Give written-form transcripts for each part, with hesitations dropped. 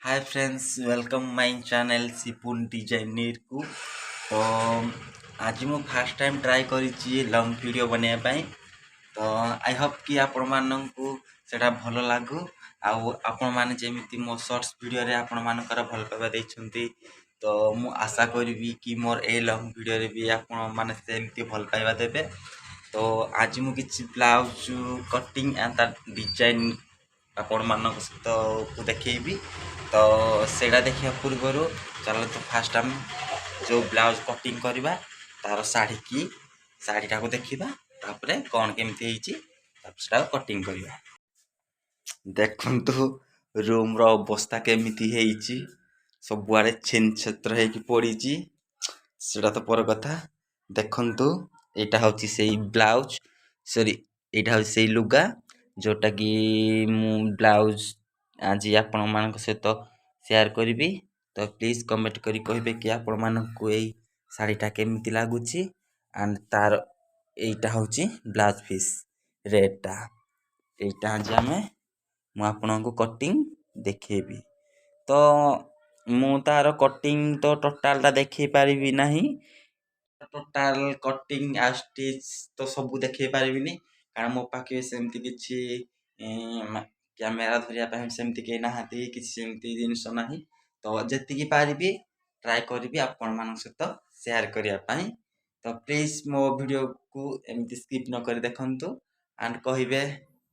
Hi friends, welcome my channel Sipun designer को। तो आज मु फर्स्ट टाइम ट्राई करी लॉन्ग वीडियो बनाया पाई। तो आई होप कि आपण माननकु सेटा भलो लागू आपण माने जेमिति मो शॉर्ट्स वीडियो रे आपण मानकर भल पाबा दैछंती। तो मु आशा करबी कि मोर ए लॉन्ग वीडियो रे भी आपण माने सेमति भल पाइबा देबे। तो आज मु किछि ब्लाउज कटिंग एंड डिजाइन आपण मानक सहित को देखैबी। तो सेटा देखिया पूर्व चलो तो फास्ट आम जो ब्लाउज कटिंग करवा तार शाढ़ीटा को देखा तापर कौन केमती कटिंग करवा। देखु रूम रो अवस्था केमिति हेइची, सबुआड़े छेन छत्र होगी पड़ी सेटा तो पर कथा। देखु यहाँ हूँ से ब्लाउज सॉरी यहाँ हूँ से लुगा जोटा कि मु ब्लाउज आज आपण मान सहित शेयर करी। तो प्लीज कमेंट करी कहे कि आपण मानकु एई साड़ीटा केमिति लागुची एंड तार एटा हूँ ब्लाउज पीस रेडटा एटा आज आमे मु आपनको कटिंग देखेबी। तो मु तार कटिंग तो टोटालटा देखै पारिबी नाही, टोटाल कटिंग आ स्टिच तो सब देखै पारिबिनी कारण मो पाखे सेमती किछि कैमेरा धरिया सेमती के नाहाती किछि सेमती जिनिस नाही। तो जेतिकी पारिबी ट्राई करिबी आपण मान सहित शेयर करिया पाई। तो प्लीज मो वीडियो को एमती स्किप न कर देखंतु एंड कहिबे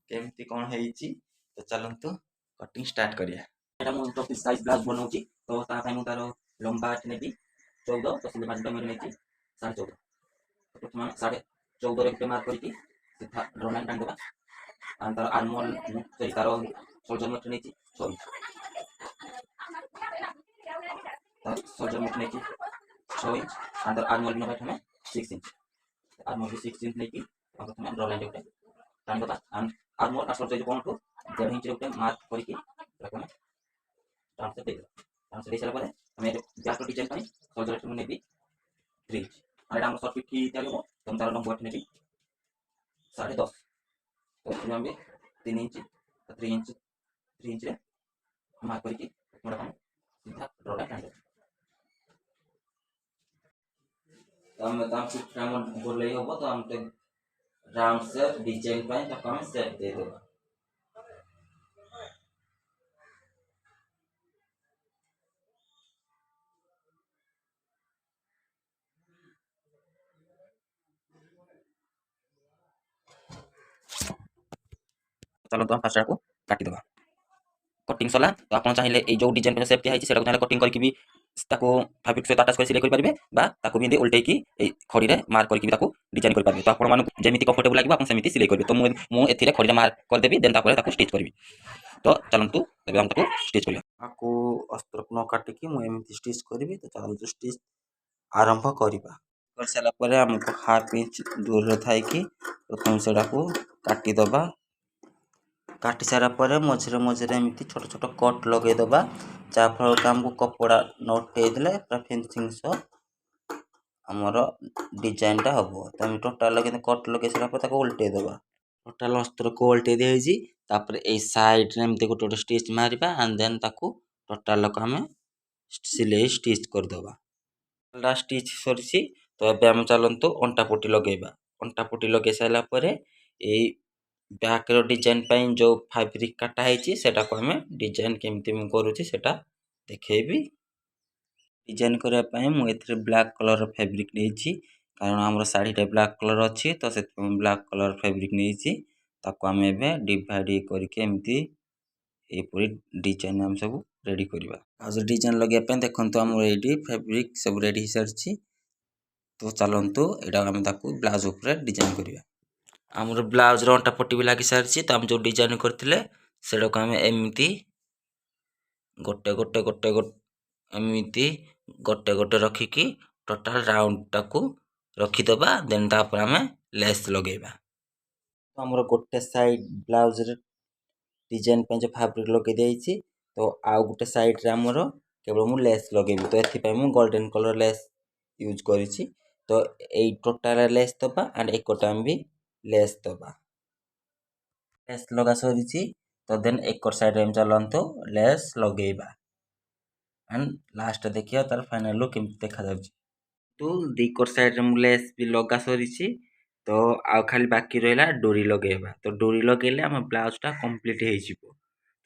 केमती कोन हेइची। तो चलंतु कटिंग स्टार्ट करिया। एटा मो तो साइज ब्लाउज बनौची। तो ता पय मु तारो लंबा नेबी 14 तो सिले मार्जिन में नेची 14.5। तो तुम 14.5 रे के मार्क करके सीधा ड्रॉ लाइन टान देबा एंड तार आर्मोल सही तारो शोल्डर में नेची 6 इंच। तार शोल्डर में नेची 6 इंच एंड तार आर्मोल में बैठने 6 इंच। आर्मोल भी 6 इंच नेकी अब तुम ड्रॉ लाइन उठे टान देबा एंड आर्मोल आसर सही कोन को 1.5 इंच उठे मार्क करके रखना टान से दे टान से देला परे हमें बैक डिजाइन ପାଇଁ शोल्डर में नेबी 3 इंच और हम शॉर्ट फिट की तैयार हो। तुम तार लंबा नेबी 10.5। तो हम भी 3 इंच 3 इंच रे मार्क करके मोड़ा काम सीधा ड्रॉ लाइन टान। तो हम दाम फिट हम बोले होबो तो हम ते राउंड शेप डिजाइन ପାଇଁ तो हम शेप दे देबा। चलो तो फास्ट को काटी देबा। कटिंग सला तो आप चाहिए ये जो डिजाइन शेप दिया है सेटा कटिंग करके भी ताको फैब्रिक सहित अटैच कर सिलाई कर पारिबे बा ताको भी उल्टे की ए खड़ी रे मार्क करके भी ताको डिजाइन कर पारिबे। तो आपण मानु जेमिति कंफर्टेबल लागबो आपण सेमिति सिलाई करबे। तो मु एथिरे खड़ी रे मार्क कर देबी देन तापर ताको स्टिच करबी। तो चलंतु तबे हम ताको स्टिच करिया। आको अस्त्र न काटी की मु एमिति स्टिच करबी। तो चलंतु स्टिच आरंभ करिबा। कर साला परे हमको हाफ इंच दूर रे थाई की प्रथम सेडा को काटी दबा। काटी सारा पर मझे मझे एमती छोट छोट कट लगे दबा जहाँफल आमको कपड़ा नट होते पूरा फिनिशिंग सह आमर डिजाइनटा हम। तो आम टोटाल कट लगे सारा उल्टे दबा। टोटाल अस्त्र को उल्टे दी ए साइड एमती गोटे गोटे स्टिच मारिबा एंड देन ताकू टोटाल को आम सिलाई स्टिच करदबा। स्टिच सरी तो ये आम चलतु अंटा पट्टी लगेबा। अंटा पट्टी लगे सारा पर बैक डिजाइन ପାଇଁ जो फैब्रिक काटा है सेटा को हमें डिजाइन केमती मु करूची सेटा देखेबी। डिजाइन करया ପାଇଁ मु एथरे ब्लैक कलर फैब्रिक नेछि कारण हमर साड़ीटा ब्लैक कलर अछि। तो से ब्लैक कलर फैब्रिक नेछि ताको हम एबे डिवाइड करके एमती ए पूरी डिजाइन हम सब रेडी करबा। आज डिजाइन लगे ପାଇଁ देखंतु हम रेडी फैब्रिक सब रेडी सरछि। तो चलंतु एडा हम ताको ब्लाउज ऊपर डिजाइन करबा। आमर ब्लाउज अंटा पट्टी भी लगी सारी। तो आम जो डिजाइन करते सेटा को आम एमती गोटे गोटे गोटे एमती गोटे गोटे रखिकी टोटाल राउंड टाको रखीदबा देन तापर आम लेस लगेबा। तो आमर गोटे साइड ब्लाउज डिजाइन पे जो फैब्रिक लगे देछि। तो आउ गोटे साइड रे आमर केवल मु लेस लगेबी। तो एथि मु गोल्डन कलर लेस यूज करिछि। तो ए टोटाल लेस दबा एंड एक टाइम भी लेस दबा। लेस लगा सरी तो देन एक साइड में चलंतु लेस लगेबा। एंड लास्ट देखिए तार फाइनल लुक केमती देखा जाउची। तो दी कोर साइड रे मु लेस भी लगा सरीची। तो आउ खाली बाकी रहिला डोरी लगेबा। तो डोरी लगेले हम ब्लाउज टा कंप्लीट हे जिवो।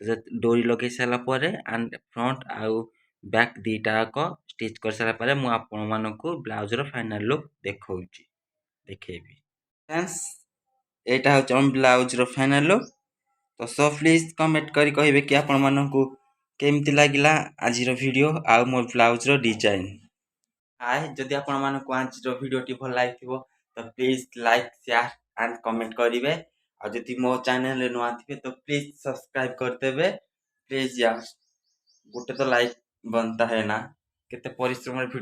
तो जे डोरी लगे साला परे एंड फ्रंट आउ बैक दीटा को स्टिच कर साला परे मु आपन मानको ब्लाउज रो फाइनल लुक देखौची देखेबी। फ्रेंड्स एटा हो हम ब्लाउज रो फाइनल लुक। तो सो प्लीज कमेंट करी कहिबे कि आपन मानको केमती लागिला आज रो वीडियो आउ मोर ब्लाउज रो डिजाइन। हाय जदि आपण मानको आज रो वीडियो टी भल लागिथिबो तो please like share and comment करिवे। और जदि मो चैनल रे नुआ थिबे तो प्लीज सब्सक्राइब कर देबे। प्लीज यार गोटे तो लाइक बनता है ना केते परिश्रम रे वीडियो